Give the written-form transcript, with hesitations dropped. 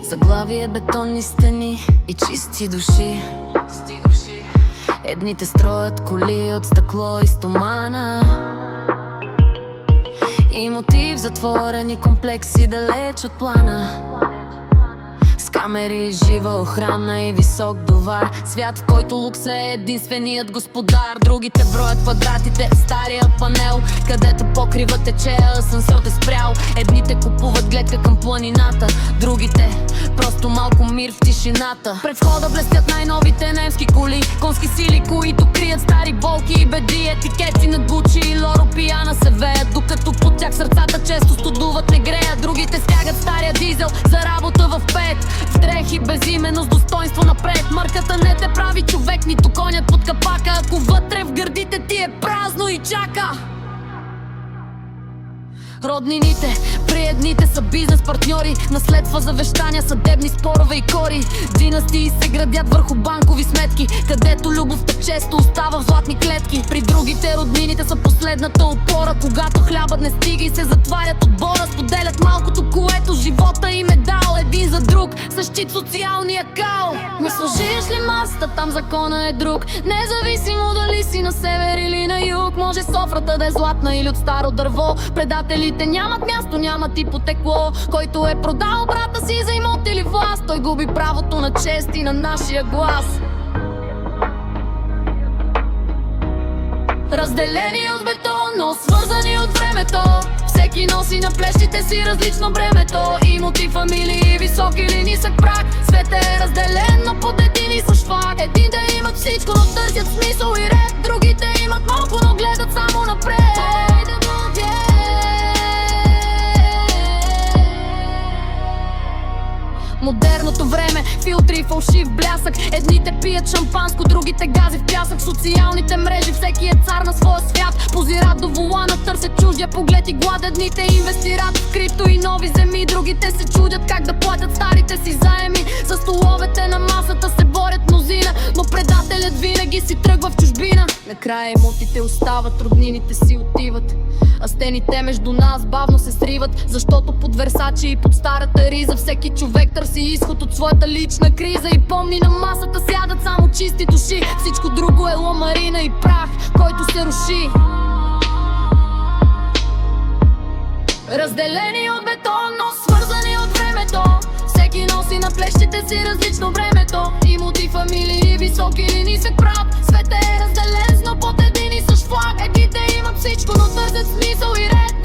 Заглавие, бетонни стени и чисти души. Едните строят коли от стъкло и стомана, и мотив затворени комплекси далеч от плана. С камери, жива охрана и висок довар. Свят, в който лукс е единственият господар. Другите броят квадратите в стария панел, където покрива тече, асансьорът е спрял. Едните купуват гледка към планината, другите просто малко мир в тишината. Пред входа блестят най-новите немски коли, конски сили, които крият стари болки и беди. Етикети на Гучи и Лоро пияна се веят, докато под тях сърцата често студуват, не греят. Другите стягат стария дизел за работа в пет, в дрехи безименно с достоинство напред. Марката не те прави човек, нито конят под капака, ако вътре в гърдите ти е празно и чака. Роднините при едните са бизнес партньори, наследства, завещания, съдебни спорове и кори. Династии се градят върху банкови сметки, където любовта често остава в златни клетки. При другите роднините са последната опора, когато хлябът не стига и се затварят отбора. Споделят малкото, което живота им е дал, един за друг, същит социалния кал. Не сложиш ли масата, там закона е друг, независимо дали си на север или на юг. Може софрата да е златна или от старо дърво, предателите нямат място, нямат ипотекло. Който е продал брата си за имот или власт, той губи правото на чест и на нашия глас. Разделени от бетон, но свързани от времето. Всеки носи на плещите си различно бремето. Имоти, фамилии, висок или нисък прак. Светът е разделен, но под един и същ факт. Едните имат всичко, но търсят смисъл и ред. Другите имат малко, но гледат само напред. Модерното време, филтри и фалшив блясък. Едните пият шампанско, другите гази в пясък. В социалните мрежи всеки е цар на своя свят. Позират до волана, търсят чуждия поглед и глад. Едните инвестират в крипто и нови земи, другите се чудят как да платят старите си заеми. За столовете на масата се борят мнозина, но предателят винаги си тръгва в чужбина. Накрая имотите остават, роднините си отиват, а стените между нас бавно се сриват. Защото под Версачи и под старата риза всеки човек търси изход от своята лична криза. И помни, на масата сядат само чисти души, всичко друго е ламарина и прах, който се руши. Разделени от бетон, но свързани от времето. Всеки носи на плещите си различно времето. Имоти, фамилии, висок или нисък прав. Светът е разделен, но под един и същ флаг. Едните имат всичко, но търсят смисъл и ред.